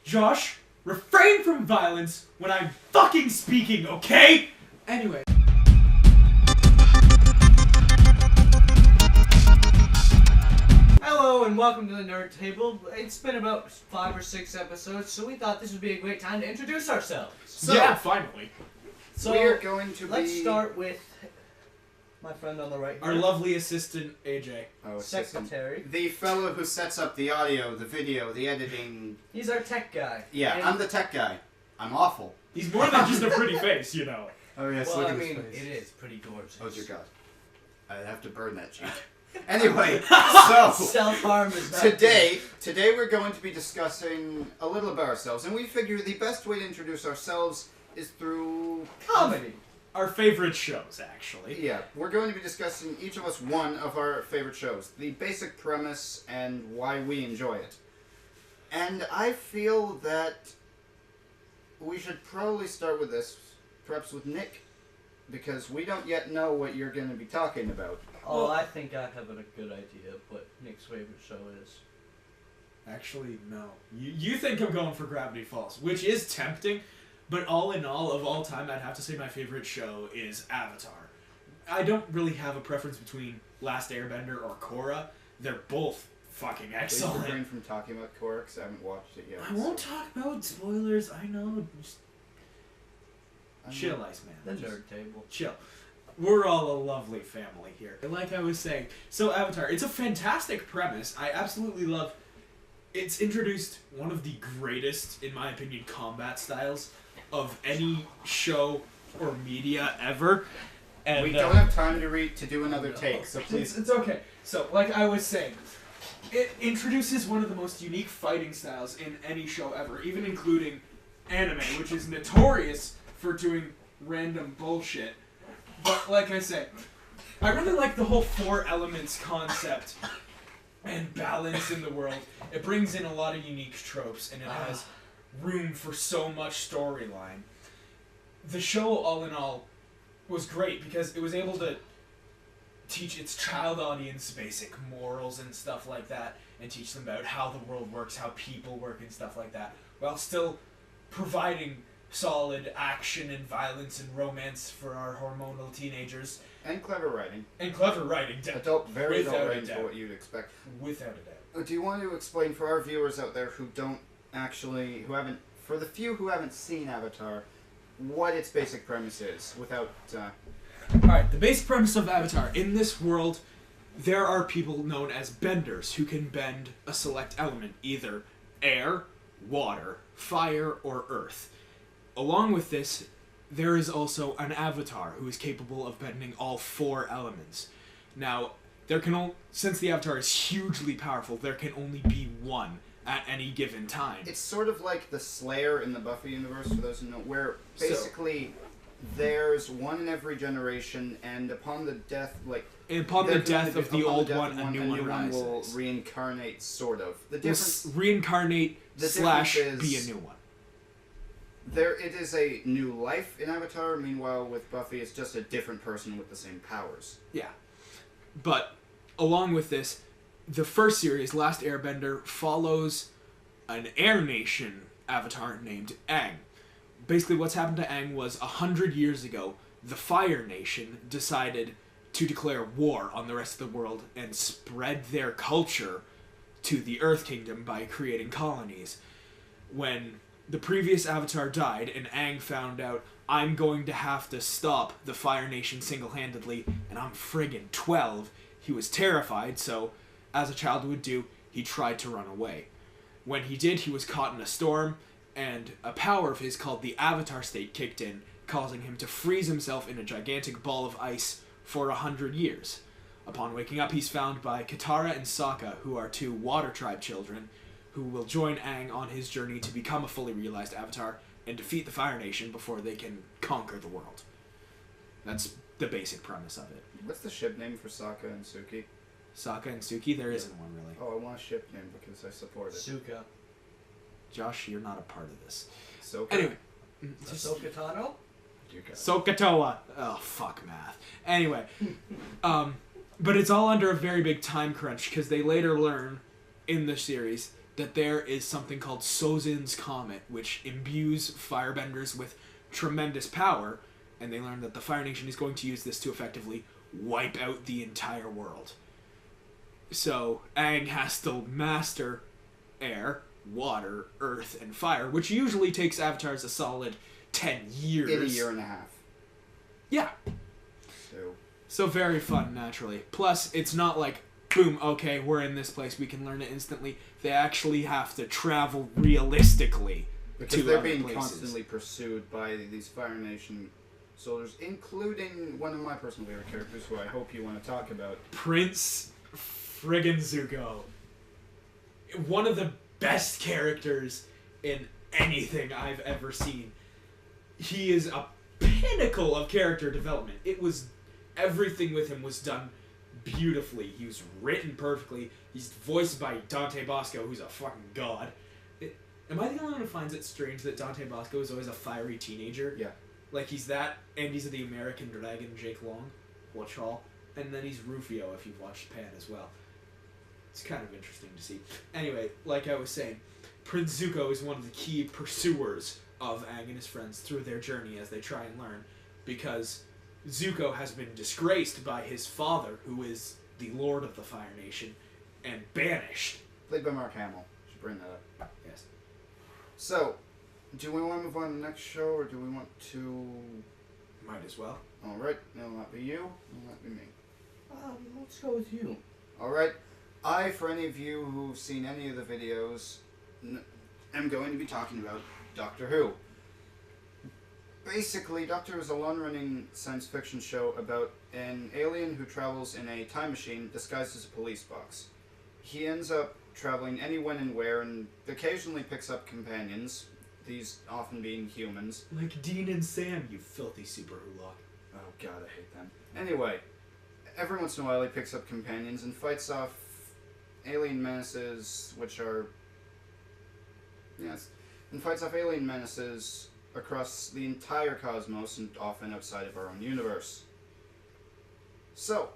Josh, refrain from violence when I'm fucking speaking, okay? Anyway. Hello and welcome to the Nerd Table. It's been about 5 or 6 episodes, so we thought this would be a great time to introduce ourselves. So, yeah, finally. So we're going to let's start with my friend on the right Our here. lovely assistant, AJ. Oh, Secretary. The fellow who sets up the audio, the video, the editing. He's our tech guy. Yeah, And I'm the tech guy. I'm awful. He's more than just a pretty face, you know. Oh yes, well, look I at mean, his face. it is pretty gorgeous. Oh dear God. I'd have to burn that cheek. Anyway, so Self-harm is not today we're going to be discussing a little about ourselves, and we figure the best way to introduce ourselves is through comedy. Our favorite shows, actually. Yeah, we're going to be discussing each of us one of our favorite shows, the basic premise and why we enjoy it. And I feel that we should probably start with this, perhaps with Nick, because we don't yet know what you're going to be talking about. Oh, I think I have a good idea of what Nick's favorite show is. Actually, no. You think I'm going for Gravity Falls, which is tempting, but all in all, of all time, I'd have to say my favorite show is Avatar. I don't really have a preference between Last Airbender or Korra. They're both fucking Please excellent. refrain from talking about Korra, because I haven't watched it yet. I won't talk about spoilers, I know. Just chill, Iceman. The Just Nerd Table. chill. We're all a lovely family here. Like I was saying, so Avatar, it's a fantastic premise. I absolutely love. It's introduced one of the greatest, in my opinion, combat styles of any show or media ever. And we don't have time to do another take, so please. It's okay. So, like I was saying, it introduces one of the most unique fighting styles in any show ever, even including anime, which is notorious for doing random bullshit. But like I say, I really like the whole 4 elements concept and balance in the world. It brings in a lot of unique tropes, and it has room for so much storyline. The show, all in all, was great because it was able to teach its child audience basic morals and stuff like that, and teach them about how the world works, how people work and stuff like that, while still providing solid action and violence and romance for our hormonal teenagers. And clever writing. And clever writing, Very without adult a writing doubt. for what you'd expect. Without a doubt. Do you want to explain for our viewers out there who don't actually, for the few who haven't seen Avatar, what its basic premise is, without, Alright, the basic premise of Avatar. In this world, there are people known as benders who can bend a select element, either air, water, fire, or earth. Along with this, there is also an avatar who is capable of bending all 4 elements. Now, since the avatar is hugely powerful, there can only be one at any given time. it's sort of like the Slayer in the Buffy universe, for those who know, where basically there's one in every generation, and upon the death, Upon the death of the old one, a new one will rises. reincarnate, sort of. The Will difference... reincarnate the / difference is- be a new one. It is a new life in Avatar, meanwhile with Buffy it's just a different person with the same powers. Yeah. But, along with this, the first series, Last Airbender, follows an Air Nation avatar named Aang. Basically, what's happened to Aang was 100 years ago, the Fire Nation decided to declare war on the rest of the world and spread their culture to the Earth Kingdom by creating colonies. When the previous avatar died and Aang found out, I'm going to have to stop the Fire Nation single-handedly, and I'm friggin' 12, he was terrified, so, as a child would do, he tried to run away. When he did, he was caught in a storm, and a power of his called the Avatar State kicked in, causing him to freeze himself in a gigantic ball of ice for 100 years. Upon waking up, he's found by Katara and Sokka, who are 2 Water Tribe children, who will join Aang on his journey to become a fully realized Avatar and defeat the Fire Nation before they can conquer the world. That's the basic premise of it. What's the ship name for Sokka and Suki? Sokka and Suki, there isn't one really. Oh, I want a ship name because I support it. Suka. Josh, you're not a part of this. Sokka. Anyway. Ahsoka Tano? Dear God. Sokatoa. Oh, fuck math. Anyway. But it's all under a very big time crunch because they later learn in the series that there is something called Sozin's Comet, which imbues firebenders with tremendous power, and they learn that the Fire Nation is going to use this to effectively wipe out the entire world. So Aang has to master air, water, earth, and fire, which usually takes avatars a solid 10 years. In a year and a half. Yeah. So very fun, naturally. Plus, it's not like, boom, okay, we're in this place, we can learn it instantly. They actually have to travel realistically because to they're other being places. constantly pursued by these Fire Nation soldiers, including one of my personal favorite characters, who I hope you want to talk about. Prince friggin' Zuko. One of the best characters in anything I've ever seen. He is a pinnacle of character development. Everything with him was done beautifully. He was written perfectly. He's voiced by Dante Bosco, who's a fucking god. Am I the only one who finds it strange that Dante Bosco is always a fiery teenager? Yeah. Like, he's that, and he's the American Dragon, Jake Long, watch all, and then he's Rufio, if you've watched Pan as well. It's kind of interesting to see. Anyway, like I was saying, Prince Zuko is one of the key pursuers of Aang and his friends through their journey as they try and learn, because Zuko has been disgraced by his father, who is the Lord of the Fire Nation, and banished. Played by Mark Hamill. Should bring that up. Yes. So, do we want to move on to the next show, or do we want to... Might as well. Alright, it'll not be you, it'll not be me. Let's go with you. Alright, for any of you who've seen any of the videos, am going to be talking about Doctor Who. Basically, Doctor Who is a long-running science fiction show about an alien who travels in a time machine disguised as a police box. He ends up traveling any, when, and where, and occasionally picks up companions, these often being humans. Like Dean and Sam, you filthy super hulock. Oh god, I hate them. Anyway, every once in a while he picks up companions and fights off alien menaces, which are... Yes. And fights off alien menaces across the entire cosmos and often outside of our own universe. So,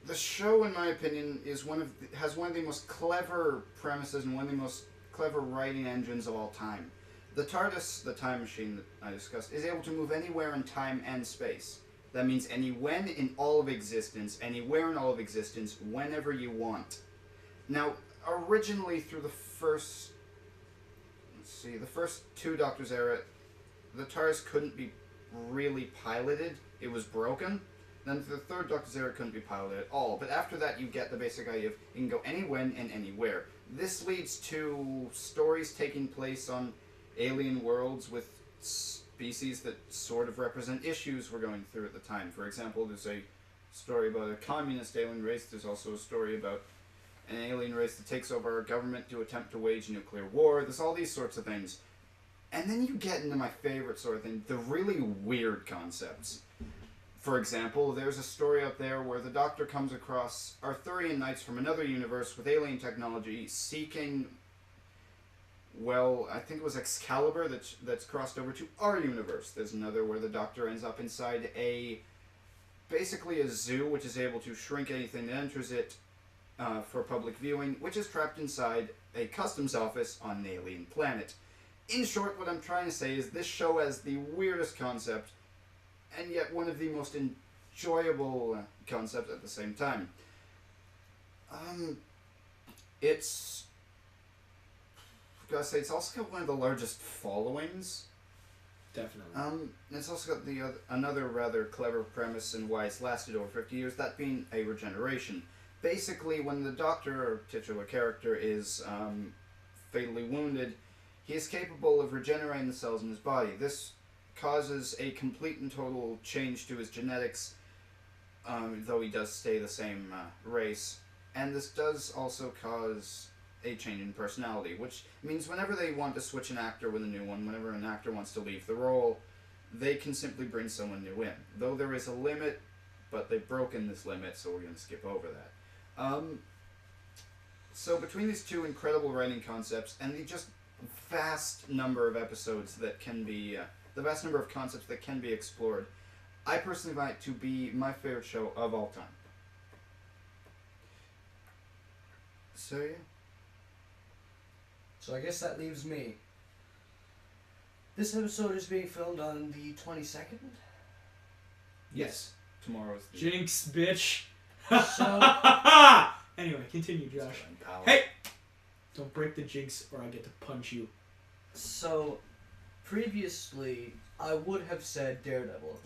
the show, in my opinion, has one of the most clever premises and one of the most clever writing engines of all time. The TARDIS, the time machine that I discussed, is able to move anywhere in time and space. That means any when in all of existence, anywhere in all of existence, whenever you want. Now, originally through the first two Doctors era, the TARDIS couldn't be really piloted. It was broken. Then for the third Doctor's era, it couldn't be piloted at all. But after that, you get the basic idea of you can go any when and anywhere. This leads to stories taking place on alien worlds with species that sort of represent issues we're going through at the time. For example, there's a story about a communist alien race. There's also a story about an alien race that takes over our government to attempt to wage nuclear war. There's all these sorts of things. And then you get into my favorite sort of thing, the really weird concepts. For example, there's a story out there where the Doctor comes across Arthurian knights from another universe with alien technology seeking, well, I think it was Excalibur that's crossed over to our universe. There's another where the Doctor ends up inside basically a zoo, which is able to shrink anything that enters it for public viewing, which is trapped inside a customs office on an alien planet. In short, what I'm trying to say is this show has the weirdest concept, and yet one of the most enjoyable concepts at the same time. It's also got one of the largest followings. Definitely. It's also got another rather clever premise and why it's lasted over 50 years, that being a regeneration. Basically, when the Doctor, or titular character, is fatally wounded, he is capable of regenerating the cells in his body. This causes a complete and total change to his genetics, though he does stay the same race. And this does also cause a change in personality, which means whenever they want to switch an actor with a new one, whenever an actor wants to leave the role, they can simply bring someone new in. Though there is a limit, but they've broken this limit, so we're going to skip over that. So between these two incredible writing concepts and the just vast number of episodes that can be... the vast number of concepts that can be explored, I personally find it to be my favorite show of all time. So yeah. So I guess that leaves me. This episode is being filmed on the 22nd. Yes. Tomorrow's the Jinx, bitch. So- Anyway, continue, Josh. Power. Hey! Don't break the jinx or I get to punch you. So, previously, I would have said Daredevil.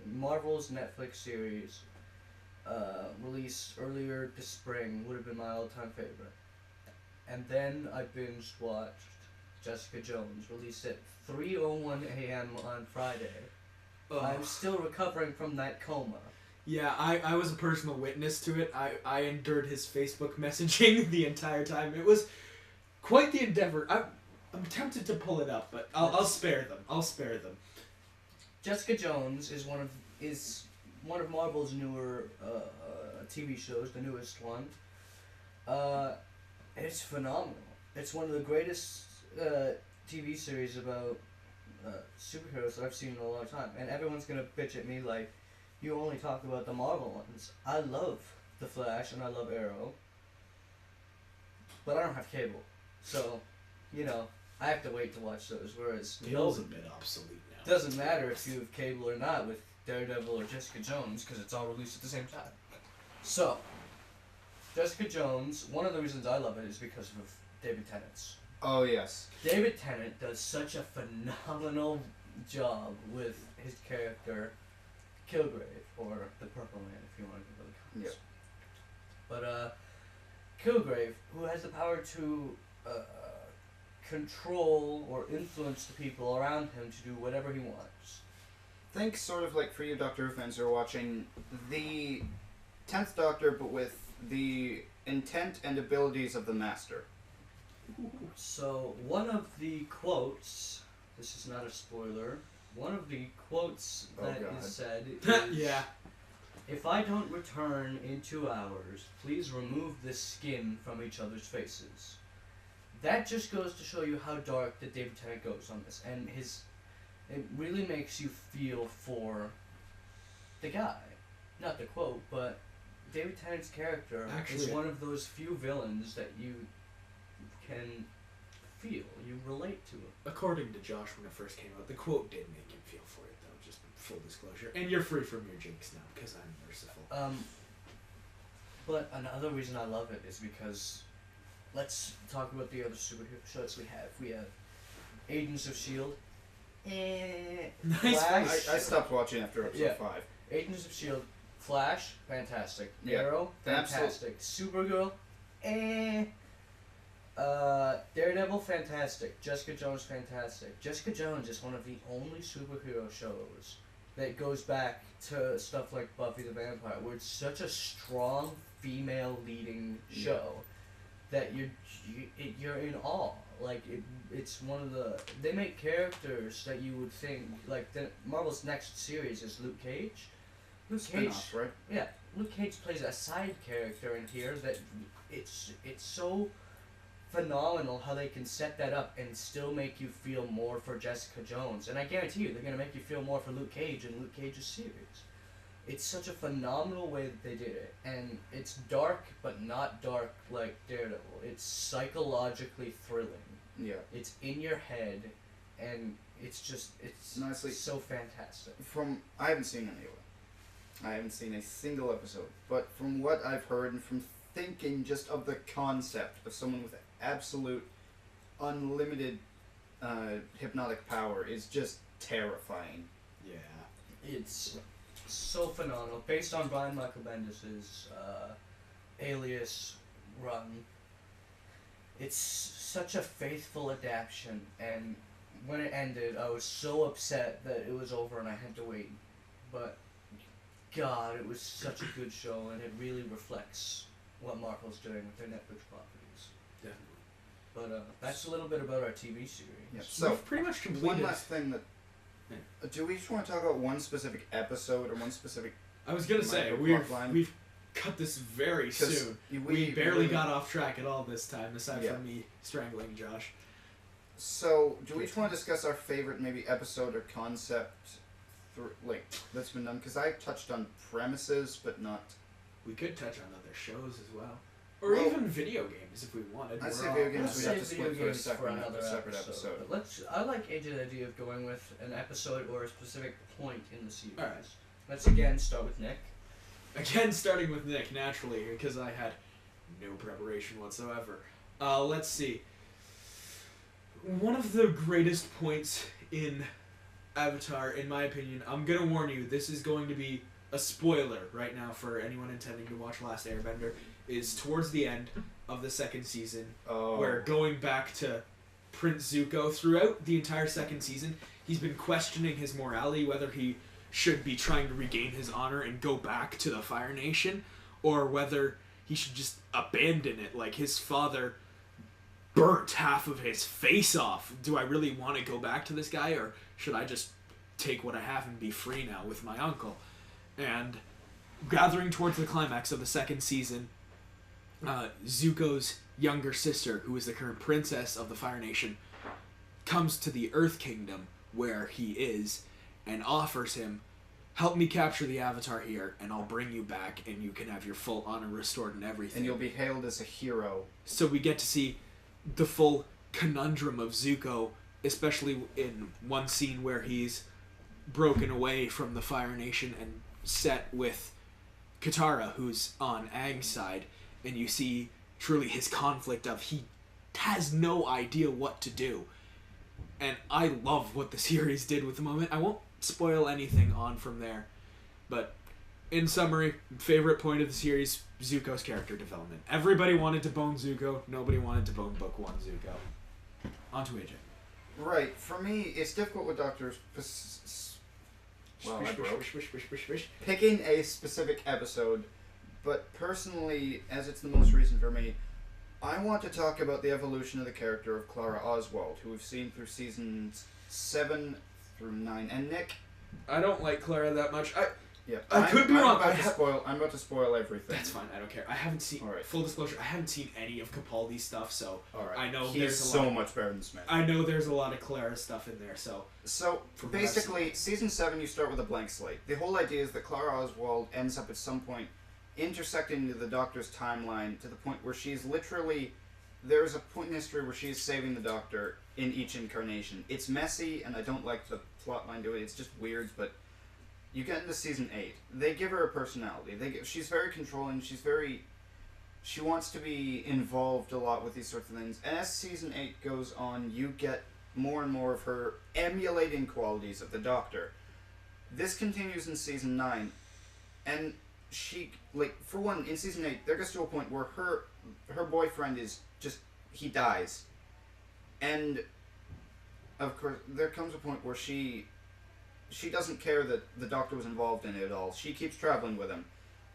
Marvel's Netflix series, released earlier this spring, would have been my all-time favorite. And then I binge-watched Jessica Jones, released at 3:01 a.m. on Friday. I'm still recovering from that coma. Yeah, I was a personal witness to it. I endured his Facebook messaging the entire time. It was quite the endeavor. I'm tempted to pull it up, but I'll spare them. I'll spare them. Jessica Jones is one of Marvel's newer TV shows, the newest one. It's phenomenal. It's one of the greatest TV series about superheroes that I've seen in a long time. And everyone's gonna bitch at me like, you only talk about the Marvel ones. I love The Flash and I love Arrow, but I don't have cable, so I have to wait to watch those. Whereas Cable's a bit obsolete now. doesn't matter if you have cable or not with Daredevil or Jessica Jones because it's all released at the same time. So, Jessica Jones, one of the reasons I love it is because of David Tennant's. Oh, yes. David Tennant does such a phenomenal job with his character, Kilgrave, or the Purple Man, if you want to go to the comics. But, Kilgrave, who has the power to control or influence the people around him to do whatever he wants. Think sort of like for you Doctor Who fans who are watching the 10th Doctor, but with the intent and abilities of the Master. So, one of the quotes, this is not a spoiler, one of the quotes that is said is, Yeah. if I don't return in 2 hours, please remove the skin from each other's faces. That just goes to show you how dark that David Tennant goes on this, and it really makes you feel for the guy. Not the quote, but David Tennant's character is one of those few villains that you can feel, you relate to it. According to Josh, when it first came out, the quote did make him feel for it, though. Just full disclosure. And you're free from your jinx now, because I'm merciful. But another reason I love it is because, let's talk about the other superhero shows we have. We have Agents of S.H.I.E.L.D. Nice. Flash. I stopped watching after episode 5. Agents of S.H.I.E.L.D. Flash, fantastic. Yeah, Arrow, fantastic. Supergirl, Daredevil, fantastic. Jessica Jones, fantastic. Jessica Jones is one of the only superhero shows that goes back to stuff like Buffy the Vampire, where it's such a strong female leading show that you're in awe. Like it's one of the, they make characters that you would think, like Marvel's next series is Luke Cage. Luke Cage, right? Yeah, Luke Cage plays a side character in here that it's so phenomenal how they can set that up and still make you feel more for Jessica Jones. And I guarantee you, they're gonna make you feel more for Luke Cage in Luke Cage's series. It's such a phenomenal way that they did it, and it's dark, but not dark like Daredevil. It's psychologically thrilling. Yeah. It's in your head, and it's nicely so fantastic. I haven't seen any of it. I haven't seen a single episode, but from what I've heard and from thinking just of the concept of someone with absolute, unlimited, hypnotic power is just terrifying. Yeah. It's so phenomenal. Based on Brian Michael Bendis' Alias run, it's such a faithful adaptation, and when it ended, I was so upset that it was over and I had to wait. But, God, it was such a good show, and it really reflects what Marvel's doing with their Netflix properties. Definitely. But that's a little bit about our TV series. Yeah. So, we've pretty much completed. One last thing that... do we just want to talk about one specific episode or one specific... I was going to say, we've cut this very soon. We barely got off track at all this time, aside from me strangling Josh. So, do we just want to discuss our favorite maybe episode or concept that's been done? Because I touched on premises, but not... We could touch on other shows as well. Or even video games if we wanted. I'd say video games Let's we'd say have to video split for a games for another separate episode. episode. But I like AJ's idea of going with an episode or a specific point in the series. Alright. Let's again start with Nick. Again, starting with Nick, naturally, because I had no preparation whatsoever. Let's see. One of the greatest points in Avatar, in my opinion, I'm gonna warn you, this is going to be a spoiler right now for anyone intending to watch Last Airbender, is towards the end of the second season, where going back to Prince Zuko, throughout the entire second season, he's been questioning his morality, whether he should be trying to regain his honor and go back to the Fire Nation, or whether he should just abandon it, like his father burnt half of his face off. Do I really want to go back to this guy, or should I just take what I have and be free now with my uncle? And gathering towards the climax of the second season, Zuko's younger sister, who is the current princess of the Fire Nation, comes to the Earth Kingdom where he is and offers him, help me capture the Avatar here and I'll bring you back and you can have your full honor restored and everything. And you'll be hailed as a hero. So we get to see the full conundrum of Zuko, especially in one scene where he's broken away from the Fire Nation and set with Katara, who's on Aang's side, and you see truly his conflict of he has no idea what to do. And I love what the series did with the moment. I won't spoil anything on from there, but in summary, favorite point of the series, Zuko's character development. Everybody wanted to bone Zuko, nobody wanted to bone Book 1 Zuko. On to AJ. Right. For me, it's difficult with Doctor... Well, I broke. Picking a specific episode, but personally, as it's the most recent for me, I want to talk about the evolution of the character of Clara Oswald, who we've seen through seasons 7 through 9. And Nick... I don't like Clara that much. I I'm could be wrong. I'm about to spoil everything. That's fine. I don't care. I haven't seen. All right. Full disclosure, I haven't seen any of Capaldi's stuff, so All right. I know He's there's a so lot. much better than Smith. I know there's a lot of Clara stuff in there. So From what I've basically, season 7, you start with a blank slate. The whole idea is that Clara Oswald ends up at some point intersecting into the Doctor's timeline to the point where she's literally... There's a point in history where she's saving the Doctor in each incarnation. It's messy, and I don't like the plotline to it. It's just weird, but you get into season 8. They give her a personality. She's very controlling. She wants to be involved a lot with these sorts of things. And as season 8 goes on, you get more and more of her emulating qualities of the Doctor. This continues in season 9, and she, like, for one, in season 8, there gets to a point where her boyfriend is just, he dies. And, of course, there comes a point where she doesn't care that the Doctor was involved in it at all. She keeps traveling with him,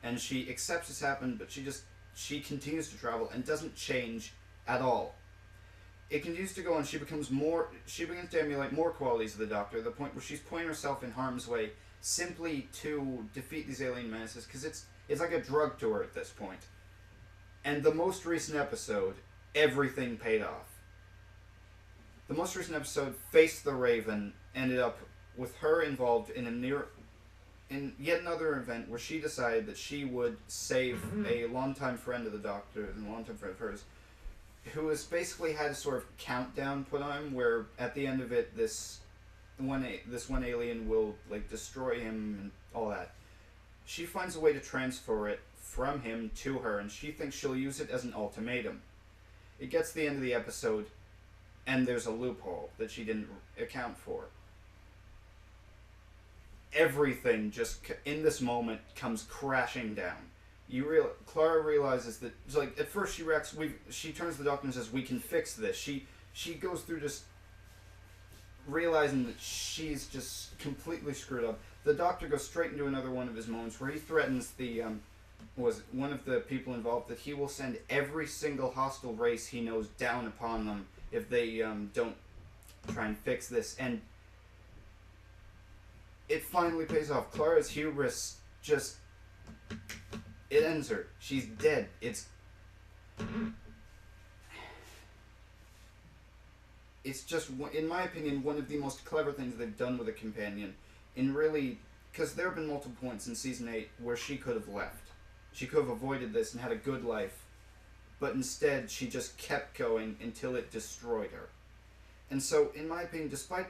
and she accepts it's happened, but she continues to travel and doesn't change at all. It continues to go on. She begins to emulate more qualities of the Doctor, to the point where she's putting herself in harm's way simply to defeat these alien menaces, because it's like a drug to her at this point. And the most recent episode, everything paid off. The most recent episode, Face the Raven, ended up with her involved in yet another event where she decided that she would save a longtime friend of the Doctor, and a longtime friend of hers, who has basically had a sort of countdown put on him, where at the end of it, this one alien will, like, destroy him and all that. She finds a way to transfer it from him to her, and she thinks she'll use it as an ultimatum. It gets to the end of the episode, and there's a loophole that she didn't account for. Everything just, in this moment, comes crashing down. Clara realizes that, like, at first she turns to the Doctor and says, "We can fix this." She goes through just realizing that she's just completely screwed up. The Doctor goes straight into another one of his moments where he threatens one of the people involved that he will send every single hostile race he knows down upon them if they don't try and fix this. And it finally pays off. Clara's hubris just... it ends her. She's dead. It's just, in my opinion, one of the most clever things they've done with a companion. Because there have been multiple points in season 8 where she could have left. She could have avoided this and had a good life. but instead she just kept going until it destroyed her. And so, in my opinion, despite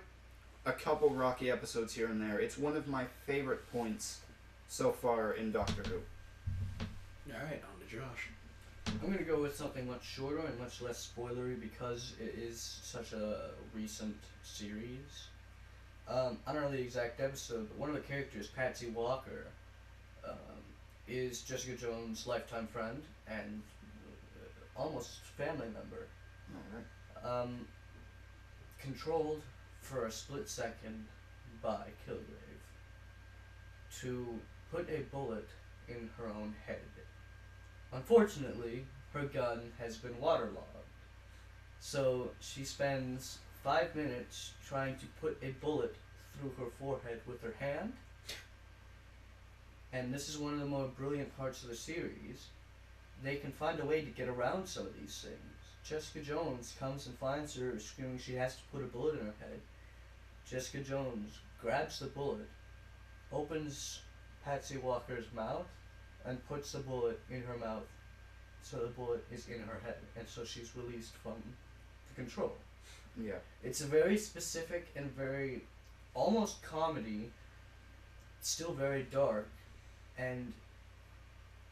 a couple rocky episodes here and there, it's one of my favorite points so far in Doctor Who. Alright, on to Josh. I'm going to go with something much shorter and much less spoilery because it is such a recent series. I don't know the exact episode, but one of the characters, Patsy Walker, is Jessica Jones' lifetime friend and almost family member. Alright. Controlled for a split second by Kilgrave to put a bullet in her own head. Unfortunately, her gun has been waterlogged, so she spends 5 minutes trying to put a bullet through her forehead with her hand. And this is one of the more brilliant parts of the series. They can find a way to get around some of these things. Jessica Jones comes and finds her screaming she has to put a bullet in her head. Jessica Jones grabs the bullet, opens Patsy Walker's mouth, and puts the bullet in her mouth so the bullet is in her head, and so she's released from the control. Yeah. It's a very specific and very almost comedy, still very dark, and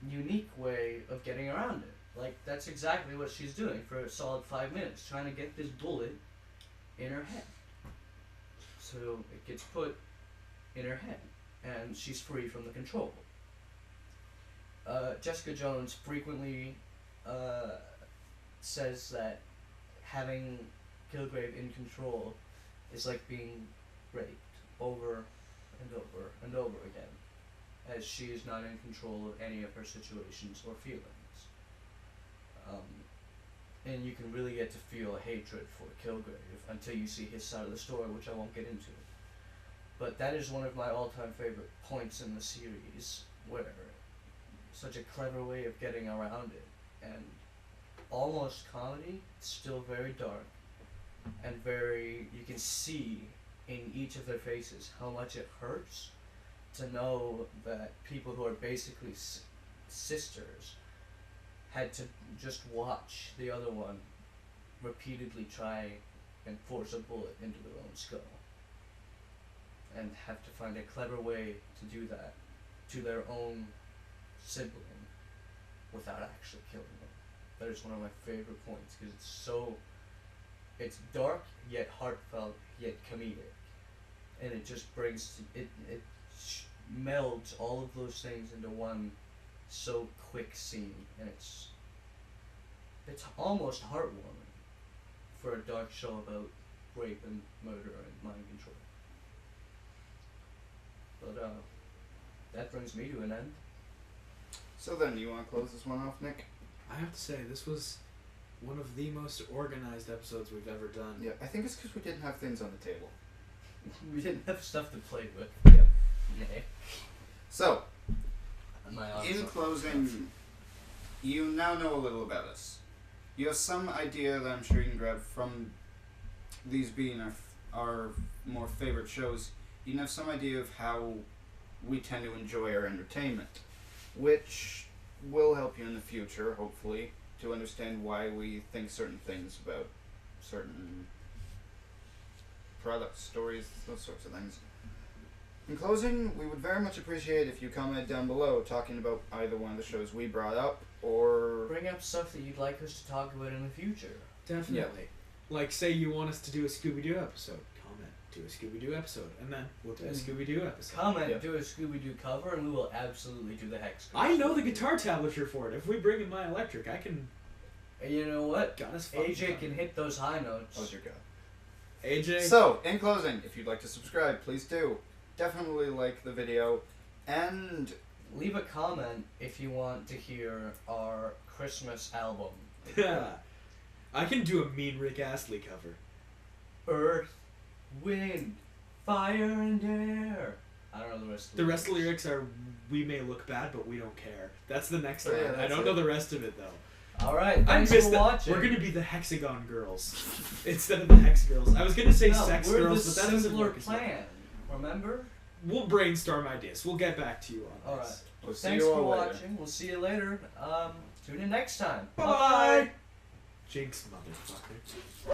unique way of getting around it. Like, that's exactly what she's doing for a solid 5 minutes, trying to get this bullet in her head. So it gets put in her head, and she's free from the control. Jessica Jones frequently says that having Kilgrave in control is like being raped over and over and over again, as she is not in control of any of her situations or feelings. And you can really get to feel hatred for Kilgrave until you see his side of the story, which I won't get into. But that is one of my all-time favorite points in the series, where such a clever way of getting around it, and almost comedy, still very dark, and very, you can see in each of their faces how much it hurts to know that people who are basically sisters had to just watch the other one repeatedly try and force a bullet into their own skull, and have to find a clever way to do that to their own sibling without actually killing them. That is one of my favorite points, because it's dark yet heartfelt yet comedic, and it just brings it melds all of those things into one so quick scene, and it's almost heartwarming for a dark show about rape and murder and mind control. But that brings me to an end. So then, you want to close this one off, Nick? I have to say, this was one of the most organized episodes we've ever done. Yeah, I think it's because we didn't have things on the table. We didn't have stuff to play with. Yep. Yeah. So, My arms in are closing, you now know a little about us. You have some idea that I'm sure you can grab from these being our more favorite shows. You can have some idea of how we tend to enjoy our entertainment, which will help you in the future, hopefully, to understand why we think certain things about certain products, stories, those sorts of things. In closing, we would very much appreciate if you comment down below talking about either one of the shows we brought up, or Bring up stuff that you'd like us to talk about in the future. Definitely. Like, say you want us to do a Scooby-Doo episode. Comment, do a Scooby-Doo episode. And then we'll do a Scooby-Doo episode. Comment, Yep. do a Scooby-Doo cover, and we will absolutely do the Hex. I know the guitar tablature for it. If we bring in my electric, I can... And you know what? Got us fucking AJ can covered. hit those high notes. oh dear God. AJ? So, in closing, if you'd like to subscribe, please do. Definitely like the video, and Leave a comment if you want to hear our Christmas album. I can do a mean Rick Astley cover. Earth, wind, fire, and air. I don't know the rest of The rest of the lyrics are, we may look bad, but we don't care. That's the next line. Yeah, I that's don't it. know the rest of it, though. Alright, I thanks missed for that. watching. We're gonna be the Hexagon Girls instead of the Hex Girls. I was gonna say No, Sex we're Girls, the but that doesn't simpler work as well. plan. Remember? We'll brainstorm ideas. We'll get back to you on this. Alright. we'll see Thanks you for all later. watching. We'll see you later. Tune in next time. Bye-bye. Jinx, motherfucker.